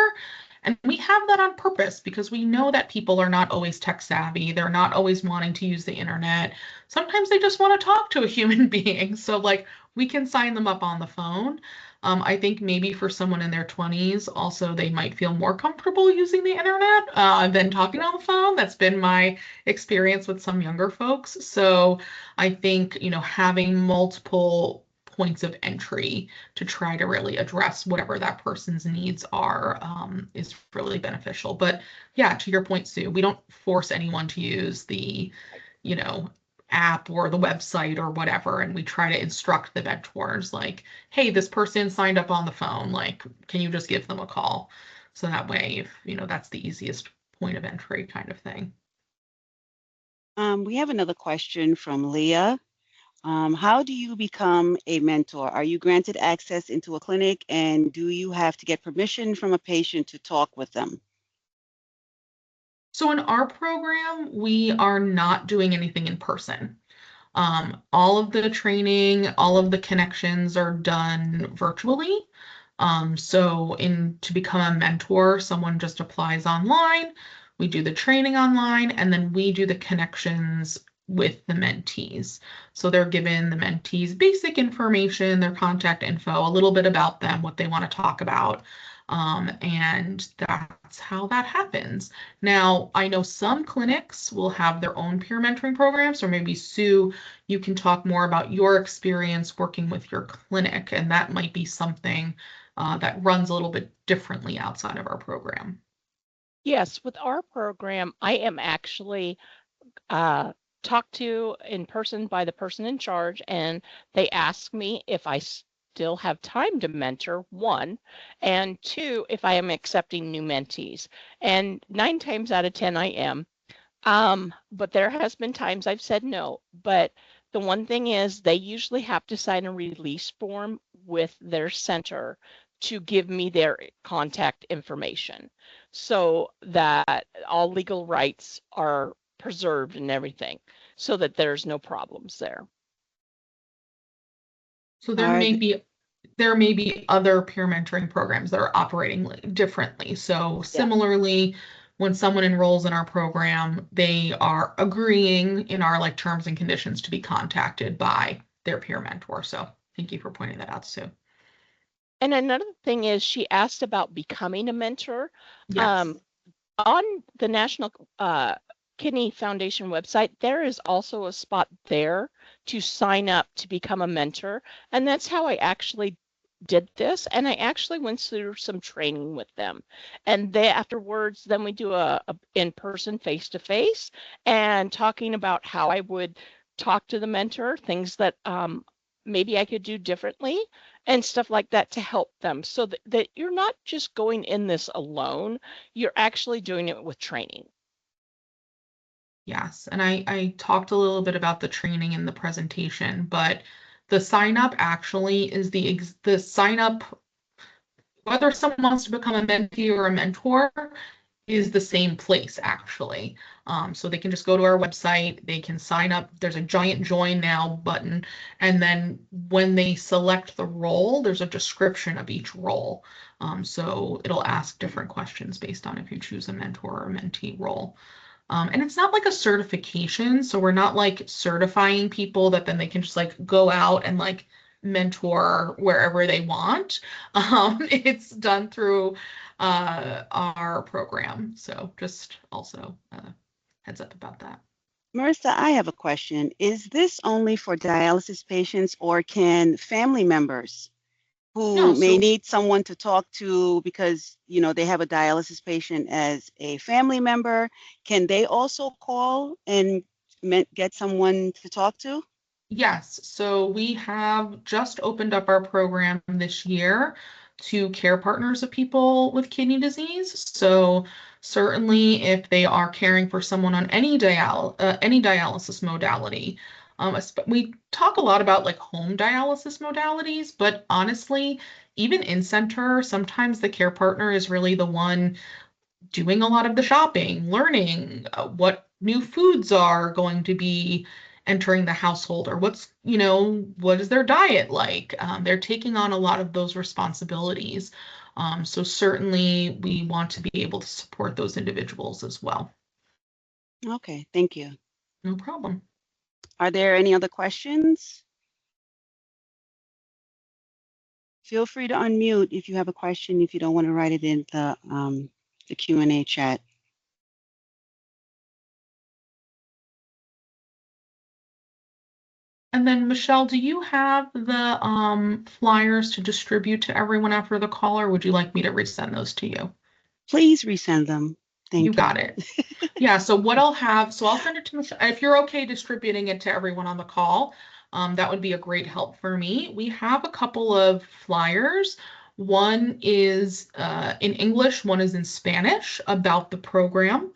and we have that on purpose because we know that people are not always tech savvy. They're not always wanting to use the internet. Sometimes they just want to talk to a human being. So like we can sign them up on the phone. I think maybe for someone in their 20s, also they might feel more comfortable using the internet than talking on the phone. That's been my experience with some younger folks. So I think, having multiple points of entry to try to really address whatever that person's needs are is really beneficial. But yeah, to your point, Sue, we don't force anyone to use the, app or the website or whatever. And we try to instruct the mentors like, hey, this person signed up on the phone. Like, can you just give them a call? So that way, if, that's the easiest point of entry kind of thing. We have another question from Leah. How do you become a mentor? Are you granted access into a clinic, and do you have to get permission from a patient to talk with them? So in our program, we are not doing anything in person. All of the training, all of the connections are done virtually. So to become a mentor, someone just applies online, we do the training online, and then we do the connections with the mentees. So they're given the mentees basic information, their contact info, a little bit about them, what they want to talk about. And that's how that happens. Now, I know some clinics will have their own peer mentoring programs, or maybe Sue, you can talk more about your experience working with your clinic, and that might be something that runs a little bit differently outside of our program. Yes, with our program, I am actually talked to in person by the person in charge, and they ask me if I still have time to mentor, 1, and 2, if I am accepting new mentees. And 9 times out of 10, I am. But there has been times I've said no. But the one thing is they usually have to sign a release form with their center to give me their contact information so that all legal rights are preserved and everything, so that there's no problems there. So there may be other peer mentoring programs that are operating differently. So similarly, when someone enrolls in our program, they are agreeing in our terms and conditions to be contacted by their peer mentor. So thank you for pointing that out, Sue. And another thing is, she asked about becoming a mentor. Yes. On the National Kidney Foundation website, there is also a spot there to sign up to become a mentor. And that's how I actually did this. And I actually went through some training with them. And afterwards, then we do a in-person face-to-face and talking about how I would talk to the mentor, things that maybe I could do differently and stuff like that to help them, so that you're not just going in this alone, you're actually doing it with training. Yes, and I talked a little bit about the training in the presentation, but the sign up actually is the sign up, whether someone wants to become a mentee or a mentor, is the same place actually. So they can just go to our website, they can sign up. There's a giant join now button. And then when they select the role, there's a description of each role. So it'll ask different questions based on if you choose a mentor or mentee role. And it's not like a certification. So we're not certifying people that then they can just go out and mentor wherever they want. It's done through our program. So just also heads up about that. Marissa, I have a question. Is this only for dialysis patients, or can family members who may need someone to talk to because, they have a dialysis patient as a family member, can they also call and get someone to talk to? Yes, so we have just opened up our program this year to care partners of people with kidney disease. So certainly if they are caring for someone on any dialysis modality, we talk a lot about home dialysis modalities, but honestly, even in center, sometimes the care partner is really the one doing a lot of the shopping, learning what new foods are going to be entering the household, or what is their diet like. They're taking on a lot of those responsibilities. So certainly we want to be able to support those individuals as well. Okay, thank you. No problem. Are there any other questions? Feel free to unmute if you have a question, if you don't want to write it in the Q&A chat. And then Michelle, do you have the flyers to distribute to everyone after the call, or would you like me to resend those to you? Please resend them. Thank you. You got it. Yeah, so what I'll send it to Michelle. If you're okay distributing it to everyone on the call, that would be a great help for me. We have a couple of flyers. One is in English, one is in Spanish about the program.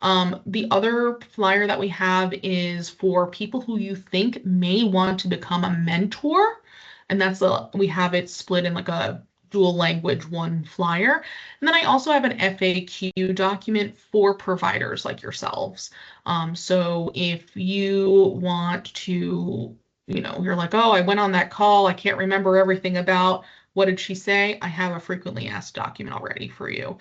The other flyer that we have is for people who you think may want to become a mentor. And we have it split in a dual language one flyer. And then I also have an FAQ document for providers like yourselves. So if you want to, you're like, oh, I went on that call, I can't remember everything about what did she say? I have a frequently asked document already for you.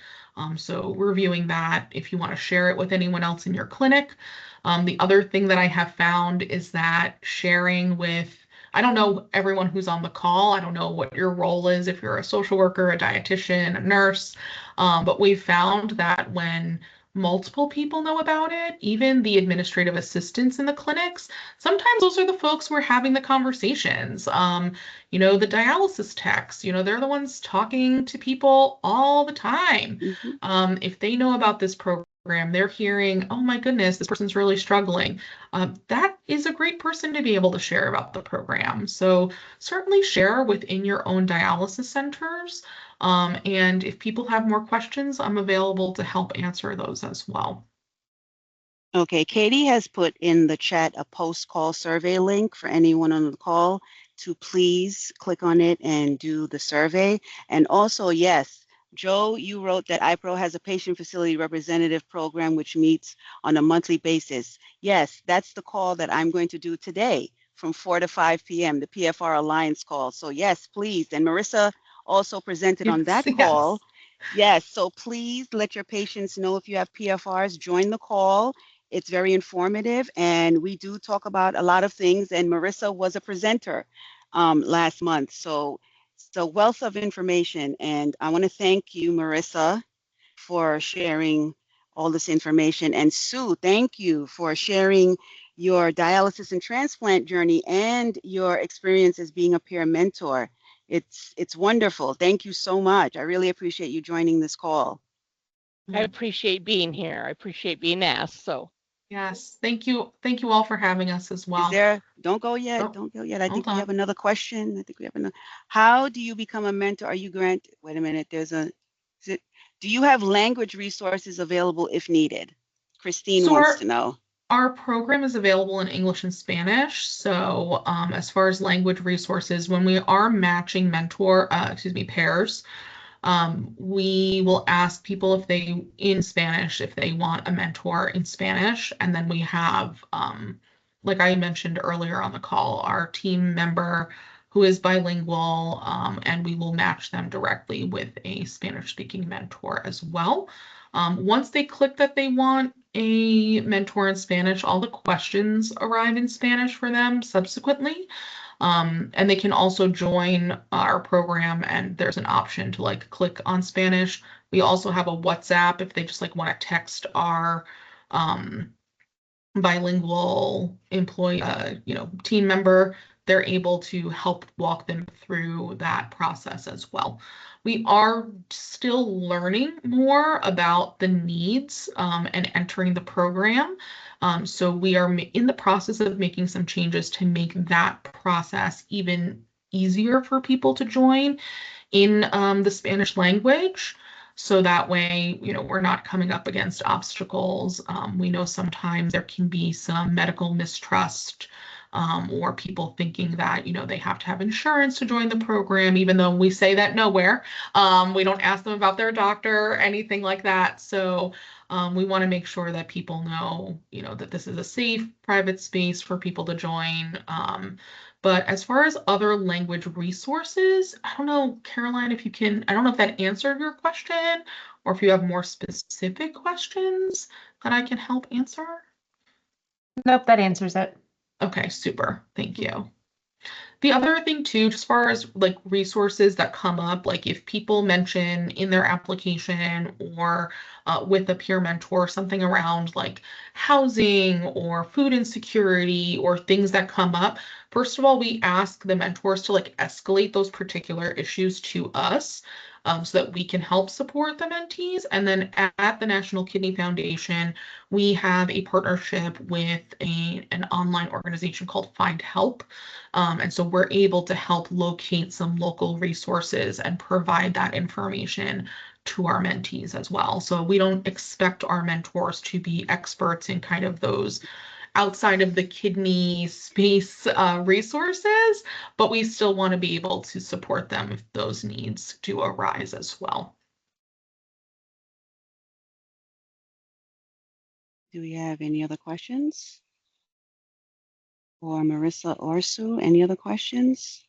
So reviewing that if you want to share it with anyone else in your clinic. The other thing that I have found is that sharing with, I don't know everyone who's on the call. I don't know what your role is, if you're a social worker, a dietitian, a nurse, but we've found that when multiple people know about it, even the administrative assistants in the clinics, sometimes those are the folks who are having the conversations. The dialysis techs, they're the ones talking to people all the time. Mm-hmm. If they know about this program, they're hearing, oh my goodness, this person's really struggling. That is a great person to be able to share about the program. So certainly share within your own dialysis centers. And if people have more questions, I'm available to help answer those as well. Okay, Katie has put in the chat a post-call survey link for anyone on the call to please click on it and do the survey. And also, yes, Joe, you wrote that IPRO has a patient facility representative program which meets on a monthly basis. Yes, that's the call that I'm going to do today from 4 to 5 p.m., the PFR Alliance call. So yes, please. And Marissa also presented on Yes, that call. Yes, so please let your patients know if you have PFRs, join the call. It's very informative, and we do talk about a lot of things, and Marissa was a presenter last month. So wealth of information, and I want to thank you, Marissa, for sharing all this information. And Sue, thank you for sharing your dialysis and transplant journey and your experience as being a peer mentor. It's wonderful. Thank you so much. I really appreciate you joining this call. I appreciate being here. I appreciate being asked. So Yes, thank you. Thank you all for having us as well. Is there, don't go yet. Oh, Don't go yet. I think hold we on. have another question. I think we have another. How do you become a mentor? Are you granted? Wait a minute. Do you have language resources available if needed? Christine So wants to know. our program is available in English and Spanish. So as far as language resources, when we are matching pairs, we will ask people if they, in Spanish, if they want a mentor in Spanish. And then we have, like I mentioned earlier on the call, our team member who is bilingual, and we will match them directly with a Spanish-speaking mentor as well. Once they click that they want a mentor in Spanish, all the questions arrive in Spanish for them subsequently. And they can also join our program, and there's an option to like click on Spanish. We also have a WhatsApp if they just like want to text our bilingual employee, team member. They're able to help walk them through that process as well. We are still learning more about the needs and entering the program. So we are in the process of making some changes to make that process even easier for people to join in the Spanish language. So that way, we're not coming up against obstacles. We know sometimes there can be some medical mistrust, or people thinking that, they have to have insurance to join the program, even though we say that nowhere. We don't ask them about their doctor or anything like that. So we want to make sure that people know, that this is a safe, private space for people to join. But as far as other language resources, I don't know, Caroline, I don't know if that answered your question or if you have more specific questions that I can help answer. Nope, that answers it. Okay, super. Thank you. The other thing too, just as far as like resources that come up, like if people mention in their application or with a peer mentor, something around like housing or food insecurity or things that come up, first of all, we ask the mentors to like escalate those particular issues to us. So that we can help support the mentees. And then at the National Kidney Foundation, we have a partnership with an online organization called Find Help. And so we're able to help locate some local resources and provide that information to our mentees as well. So we don't expect our mentors to be experts in kind of those outside of the kidney space resources, but we still want to be able to support them if those needs do arise as well. Do we have any other questions? Or Marissa or Sue, any other questions?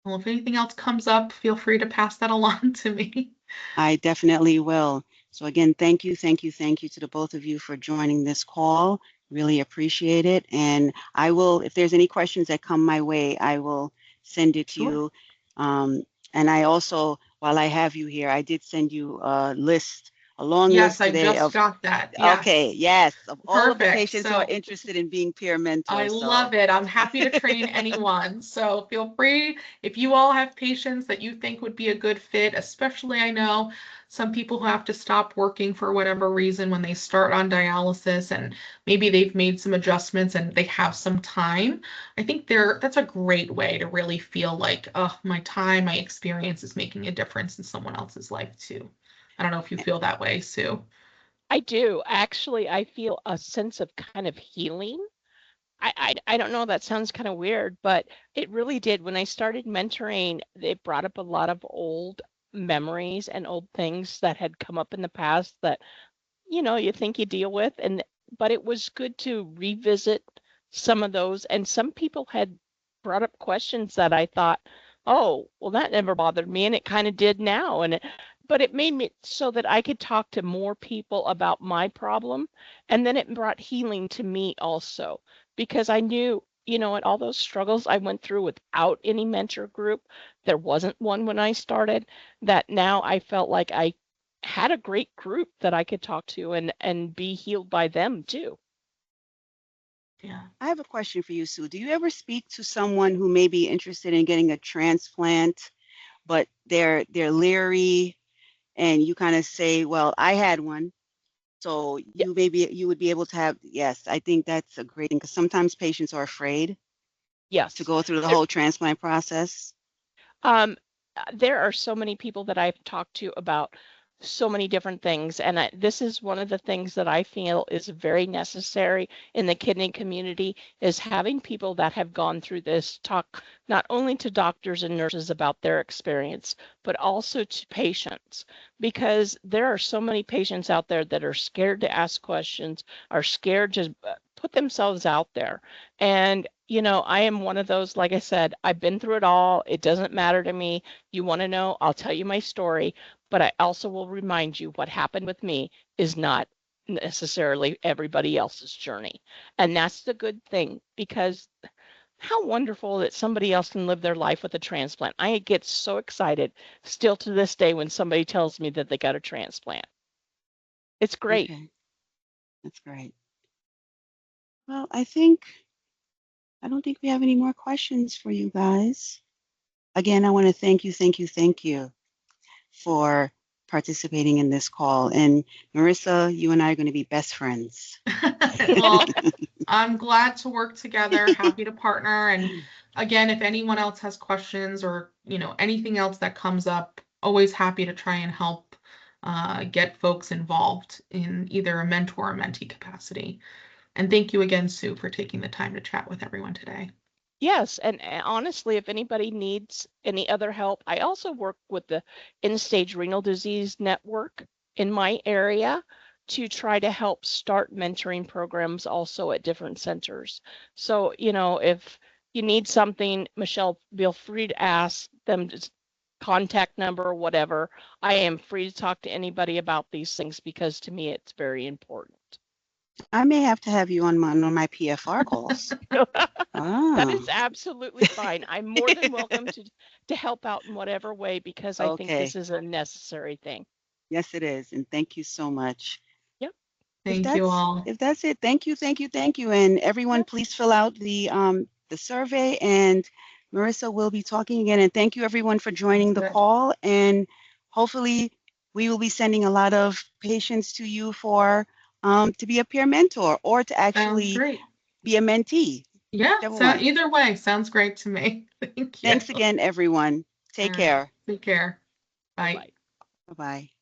Well, if anything else comes up, feel free to pass that along to me. I definitely will. So again, thank you to the both of you for joining this call. Really appreciate it. And I will, if there's any questions that come my way, I will send it to you. And I also, while I have you here, I did send you a long list today. Yes, I just got that. Yes. Okay, yes, of all of the Perfect. patients who are interested in being peer mentors. I love it. I'm happy to train anyone. So feel free, if you all have patients that you think would be a good fit, especially I know some people who have to stop working for whatever reason when they start on dialysis and maybe they've made some adjustments and they have some time. I think that's a great way to really feel like, oh, my time, my experience is making a difference in someone else's life too. I don't know if you feel that way, Sue. I do. Actually, I feel a sense of kind of healing I don't know, that sounds kind of weird, but it really did. When I started mentoring, it brought up a lot of old memories and old things that had come up in the past that, you think you deal with. But it was good to revisit some of those. And some people had brought up questions that I thought, oh, well, that never bothered me. And it kind of did now. But it made me so that I could talk to more people about my problem. And then it brought healing to me also, because I knew, at all those struggles I went through without any mentor group, there wasn't one when I started, that now I felt like I had a great group that I could talk to and be healed by them too. Yeah. I have a question for you, Sue. Do you ever speak to someone who may be interested in getting a transplant, but they're leery, and you kind of say, well, I had one, so Yeah. you would be able to have, yes, I think that's a great thing, because sometimes patients are afraid to Yes. go through the whole transplant process. Um, there are so many people that I've talked to about so many different things, and this is one of the things that I feel is very necessary in the kidney community, is having people that have gone through this talk not only to doctors and nurses about their experience, but also to patients, because there are so many patients out there that are scared to ask questions, are scared to put themselves out there. And I am one of those, like I said, I've been through it all. It doesn't matter to me. You want to know, I'll tell you my story, but I also will remind you what happened with me is not necessarily everybody else's journey. And that's the good thing, because how wonderful that somebody else can live their life with a transplant. I get so excited still to this day when somebody tells me that they got a transplant. It's great. Okay, that's great. Well, I don't think we have any more questions for you guys. Again, I want to thank you for participating in this call. And Marissa, you and I are going to be best friends. Well, I'm glad to work together, happy to partner. And again, if anyone else has questions or, anything else that comes up, always happy to try and help get folks involved in either a mentor or mentee capacity. And thank you again, Sue, for taking the time to chat with everyone today. Yes, and honestly, if anybody needs any other help, I also work with the End-Stage Renal Disease Network in my area to try to help start mentoring programs also at different centers. So, if you need something, Michelle, feel free to ask them, just contact number or whatever. I am free to talk to anybody about these things, because to me it's very important. I may have to have you on one of my PFR calls. That is Ah, absolutely fine. I'm more than welcome to help out in whatever way, because I think this okay. is a necessary thing. Yes, it is. And thank you so much. Yep. Thank you all. If that's it, thank you. And everyone, Yep. please fill out the survey, and Marissa will be talking again. And thank you everyone for joining the call. And hopefully we will be sending a lot of patients to you for to be a peer mentor or to Sounds actually great. be a mentee. Yeah, Whichever so one. either way, sounds great to me. Thank you. Thanks again, everyone. Take All right. care. Take care. Bye. Bye-bye. Bye-bye.